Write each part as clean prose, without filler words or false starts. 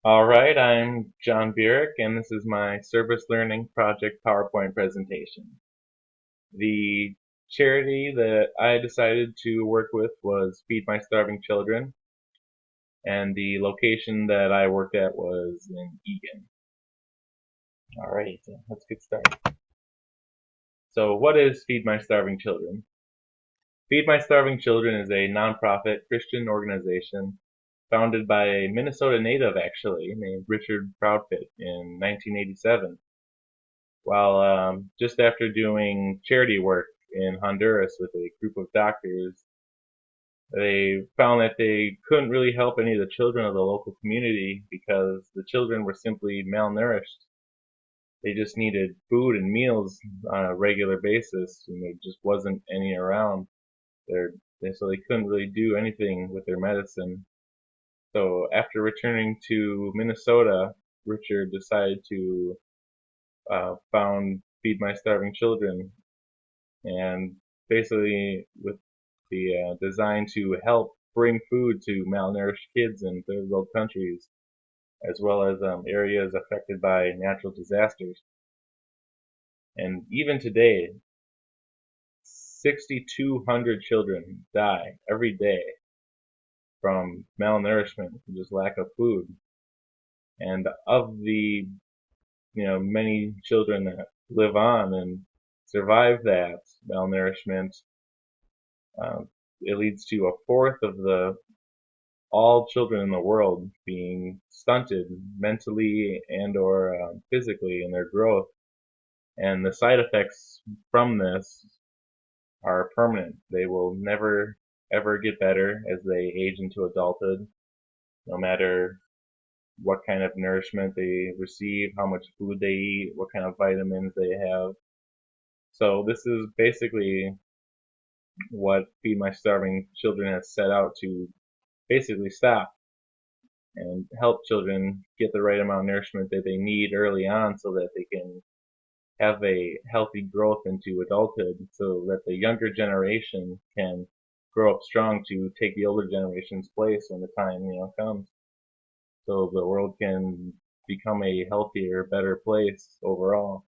Alright, I'm John Burek, and this is my Service Learning Project PowerPoint presentation. The charity that I decided to work with was Feed My Starving Children, and the location that I worked at was in Egan. Alright, let's get started. So what is Feed My Starving Children? Feed My Starving Children is a nonprofit Christian organization founded by a Minnesota native, actually, named Richard Proudfit in 1987. While just after doing charity work in Honduras with a group of doctors, they found that they couldn't really help any of the children of the local community because the children were simply malnourished. They just needed food and meals on a regular basis, and there just wasn't any around. So they couldn't really do anything with their medicine. So after returning to Minnesota, Richard decided to found Feed My Starving Children, and basically with the design to help bring food to malnourished kids in third world countries, as well as areas affected by natural disasters. And even today, 6,200 children die every day from malnourishment, just lack of food. And of the many children that live on and survive that malnourishment, it leads to a fourth of the all children in the world being stunted mentally and/or physically in their growth. And the side effects from this are permanent. They will never ever get better as they age into adulthood, no matter what kind of nourishment they receive, how much food they eat, what kind of vitamins they have. So this is basically what Feed My Starving Children has set out to basically stop and help children get the right amount of nourishment that they need early on so that they can have a healthy growth into adulthood, so that the younger generation can grow up strong to take the older generation's place when the time comes, so the world can become a healthier, better place overall.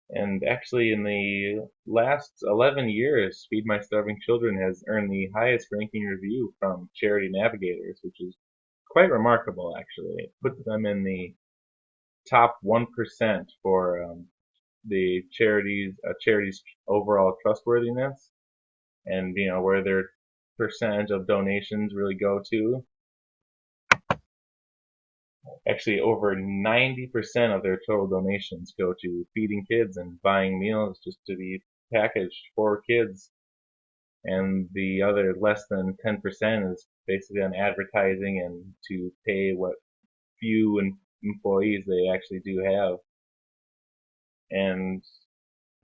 And actually, in the last 11 years, Feed My Starving Children has earned the highest ranking review from Charity Navigators, which is quite remarkable, actually. It puts them in the top 1% for the charity's overall trustworthiness, and where their percentage of donations really go to. Actually, over 90% of their total donations go to feeding kids and buying meals just to be packaged for kids. And the other less than 10% is basically on advertising and to pay what few employees they actually do have. And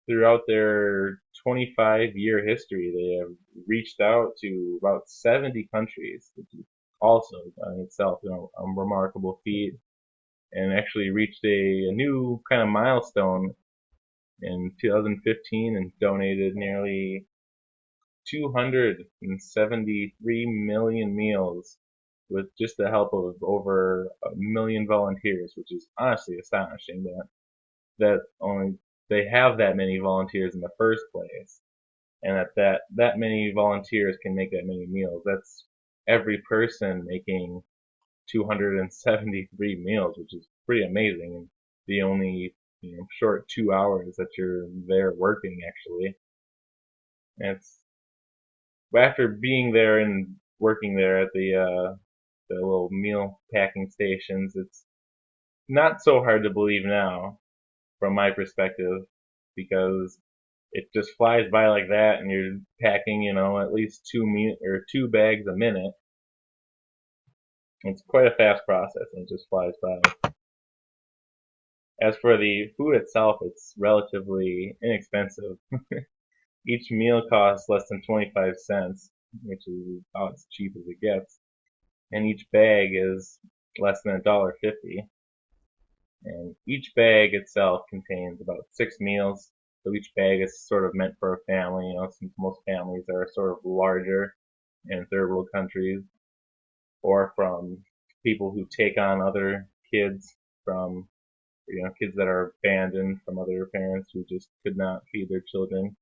throughout their 25-year history, they have reached out to about 70 countries, which is also in itself a remarkable feat, and actually reached a new kind of milestone in 2015 and donated nearly 273 million meals with just the help of over 1 million volunteers, which is honestly astonishing that only they have that many volunteers in the first place, and that many volunteers can make that many meals. That's every person making 273 meals, which is pretty amazing. And the only short 2 hours that you're there working, actually. And it's after being there and working there at the little meal packing stations, it's not so hard to believe now, from my perspective, because it just flies by like that, and you're packing, at least two bags a minute. It's quite a fast process, and it just flies by. As for the food itself, it's relatively inexpensive. Each meal costs less than 25 cents, which is about as cheap as it gets, and each bag is less than $1.50. And each bag itself contains about 6 meals. So each bag is sort of meant for a family, since most families are sort of larger in third world countries, or from people who take on other kids from, kids that are abandoned from other parents who just could not feed their children.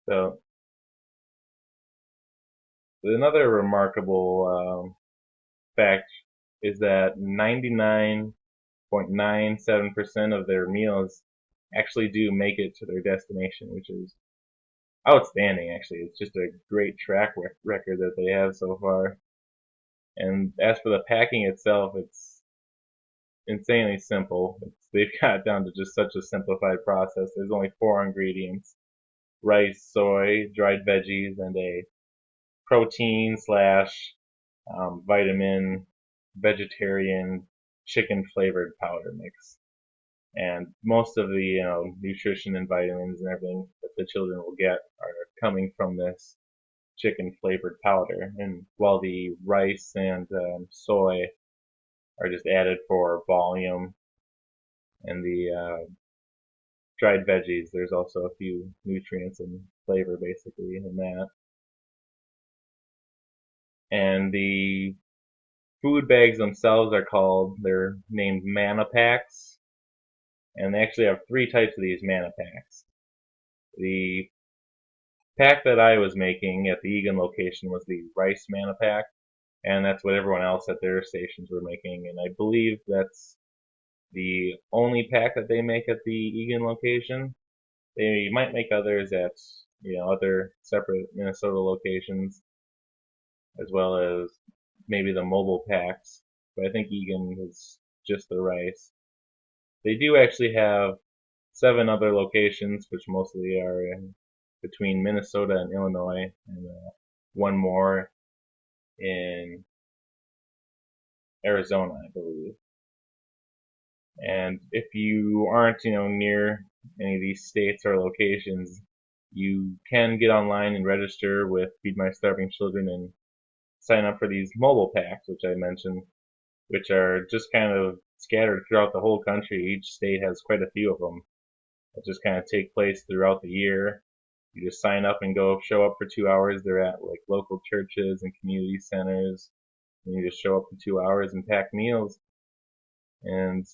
So another remarkable fact is that 99.97% of their meals actually do make it to their destination, which is outstanding. Actually, it's just a great track record that they have so far. And as for the packing itself, it's insanely simple. They've got down to just such a simplified process. There's only 4 ingredients: rice, soy, dried veggies, and a protein slash vitamin vegetarian chicken flavored powder mix. And most of the nutrition and vitamins and everything that the children will get are coming from this chicken flavored powder. And while the rice and soy are just added for volume, and the dried veggies, there's also a few nutrients and flavor basically in that. And the food bags themselves they're named mana packs, and they actually have 3 types of these mana packs. The pack that I was making at the Egan location was the rice mana pack, and that's what everyone else at their stations were making, and I believe that's the only pack that they make at the Egan location. They might make others at other separate Minnesota locations, as well as maybe the mobile packs, but I think Egan is just the rice. They do actually have 7 other locations, which mostly are between Minnesota and Illinois, and 1 more in Arizona, I believe. And if you aren't, near any of these states or locations, you can get online and register with Feed My Starving Children and sign up for these mobile packs, which I mentioned, which are just kind of scattered throughout the whole country. Each state has quite a few of them that just kind of take place throughout the year. You just sign up and show up for 2 hours. They're at like local churches and community centers. And you just show up for 2 hours and pack meals. And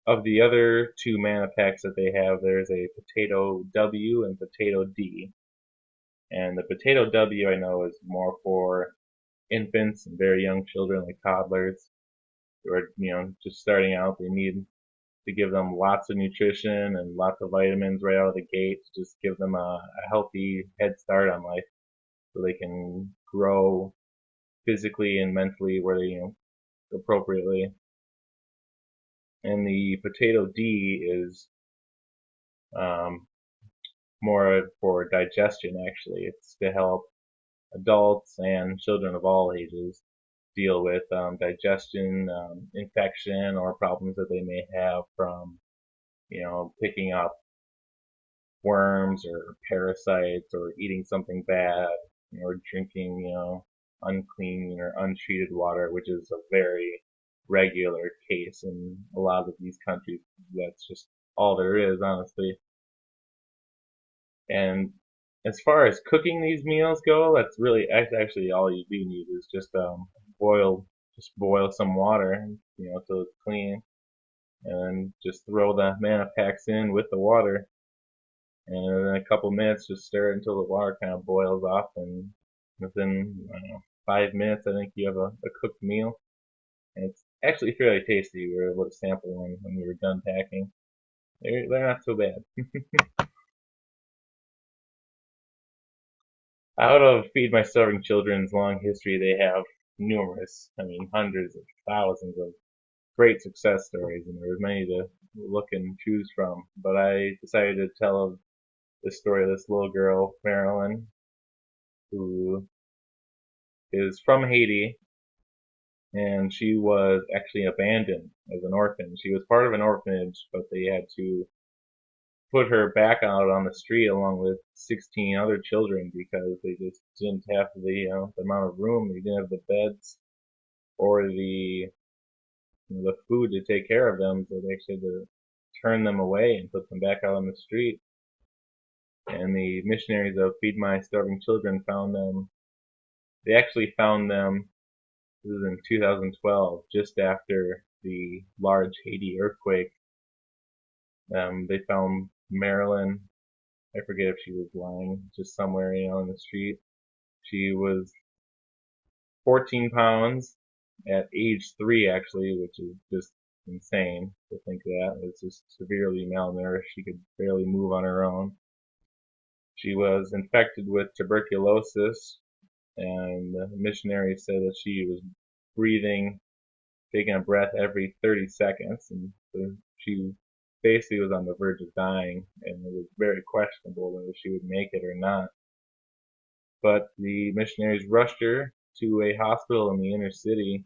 of the other 2 mana packs that they have, there's a Potato W and Potato D. And the Potato W I know is more for infants and very young children, like toddlers, who are just starting out. They need to give them lots of nutrition and lots of vitamins right out of the gate to just give them a healthy head start on life, so they can grow physically and mentally where they appropriately. And the Potato D is um, more for digestion. Actually, it's to help adults and children of all ages deal with digestion, infection, or problems that they may have from picking up worms or parasites, or eating something bad, or drinking unclean or untreated water, which is a very regular case in a lot of these countries. That's just all there is, honestly. And as far as cooking these meals go, that's actually all you do need is just boil some water, till it's clean, and just throw the mana packs in with the water, and in a couple minutes just stir it until the water kind of boils off, and within, I don't know, 5 minutes I think you have a cooked meal, and it's actually fairly tasty. We were able to sample one when we were done packing. They're not so bad. Out of Feed My Starving Children's long history, they have hundreds of thousands of great success stories, and there's many to look and choose from. But I decided to tell the story of this little girl, Marilyn, who is from Haiti, and she was actually abandoned as an orphan. She was part of an orphanage, but they had to put her back out on the street along with 16 other children because they just didn't have the amount of room. They didn't have the beds or the food to take care of them, so they actually had to turn them away and put them back out on the street. And the missionaries of Feed My Starving Children found them. They actually found them This is in 2012, just after the large Haiti earthquake. They found Marilyn. I forget if she was lying just somewhere, in the street. She was 14 pounds at age 3, actually, which is just insane to think that. It's just severely malnourished. She could barely move on her own. She was infected with tuberculosis, and the missionary said that she was breathing, taking a breath every 30 seconds, and so she basically was on the verge of dying, and it was very questionable whether she would make it or not. But the missionaries rushed her to a hospital in the inner city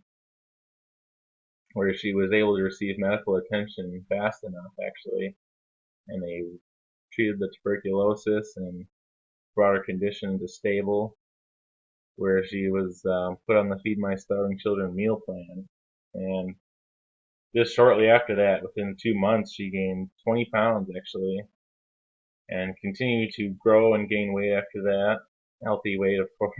where she was able to receive medical attention fast enough, actually, and they treated the tuberculosis and brought her condition to stable, where she was put on the Feed My Starving Children meal plan. And just shortly after that, within 2 months, she gained 20 pounds, actually, and continued to grow and gain weight after that. Healthy weight, of course.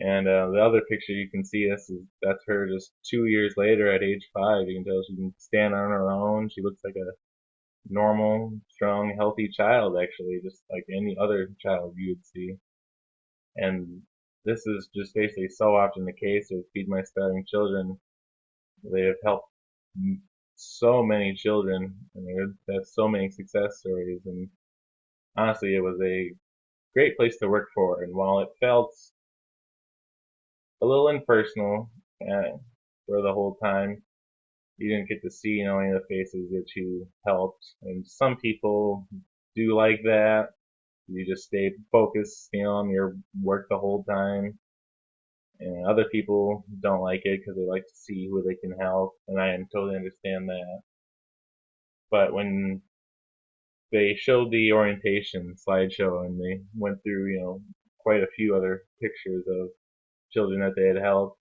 And the other picture you can see that's her just 2 years later at age 5. You can tell she can stand on her own. She looks like a normal, strong, healthy child, actually, just like any other child you would see. And this is just basically so often the case with Feed My Starving Children. They have helped so many children, and they have so many success stories. And honestly, it was a great place to work for. And while it felt a little impersonal for the whole time, you didn't get to see, any of the faces that you helped. And some people do like that. You just stay focused, on your work the whole time. And other people don't like it because they like to see who they can help, and I totally understand that. But when they showed the orientation slideshow and they went through, quite a few other pictures of children that they had helped,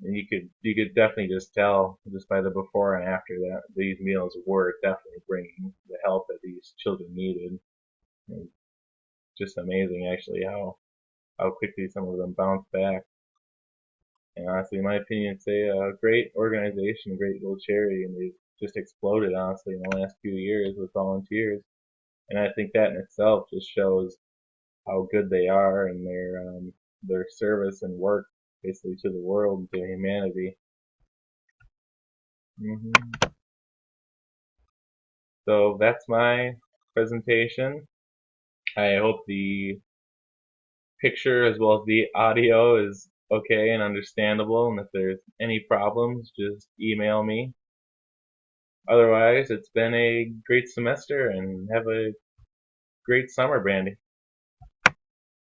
and you could definitely just tell just by the before and after that these meals were definitely bringing the help that these children needed. And just amazing, actually, how quickly some of them bounced back. And honestly, in my opinion, it's a great organization, a great little charity, and they've just exploded, honestly, in the last few years with volunteers. And I think that in itself just shows how good they are and their service and work, basically, to the world and to humanity. So that's my presentation. I hope the picture as well as the audio is okay and understandable. And if there's any problems, just email me. Otherwise, it's been a great semester, and have a great summer, Brandy.